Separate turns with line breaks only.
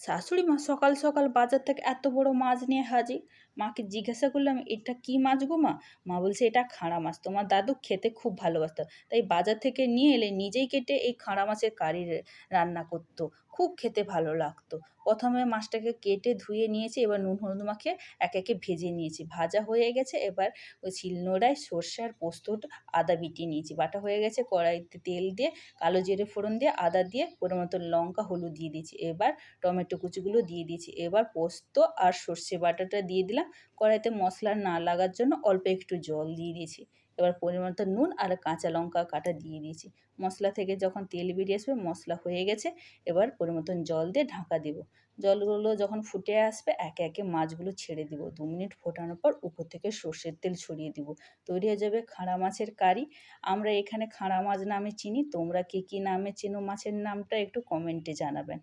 শাশুড়ি মা সকাল সকাল বাজার থেকে এত বড় মাছ নিয়ে হাজির। মাকে জিজ্ঞাসা করলাম, এটা কি মাছ গো মা? মা বলছে, এটা খাঁড়া মাছ, তোমার দাদু খেতে খুব ভালোবাসতো, তাই বাজার থেকে নিয়ে এলে নিজেই কেটে এই খাঁড়া মাছের কারি রান্না করতো। খুব খেতে ভালো লাগতো। প্রথমে মাছটাকে কেটে ধুয়ে নিয়েছি, এবার নুন হলুদ মাখিয়ে একে একে ভেজে নিয়েছি। ভাজা হয়ে গেছে, এবার ওই শিলনোড়ায় সর্ষে আর পোস্ত আদা বিটিয়ে নিয়েছি, বাটা হয়ে গেছে। কড়াইতে তেল দিয়ে কালো জিরে ফোড়ন দিয়ে আদা দিয়ে পরিমতো লঙ্কা হলুদ দিয়ে দিয়েছি। এবার টমেটো কুচিগুলো দিয়ে দিয়েছি। এবার পোস্ত আর সর্ষে বাটাটা দিয়ে দিলাম। কড়াইতে মশলা না লাগার জন্য অল্প একটু জল দিয়ে দিয়েছি। এবার পরিমাণমতো নুন আর কাঁচা লঙ্কা কাটা দিয়ে দিয়েছি। মশলা থেকে যখন তেল বেরিয়ে আসবে, মশলা হয়ে গেছে, এবার পরিমতন জল দিয়ে ঢাকা দেব। জলগুলো যখন ফুটে আসবে, একে একে মাছগুলো ছেড়ে দিব। 2 মিনিট ফোটানোর পর উপর থেকে সর্ষের তেল ছড়িয়ে দিব। তৈরি হয়ে যাবে খাঁড়া মাছের কারি। আমরা এখানে খাঁড়া মাছ নামে চিনি, তোমরা কে কী নামে চেনো মাছের নামটা একটু কমেন্টে জানাবেন।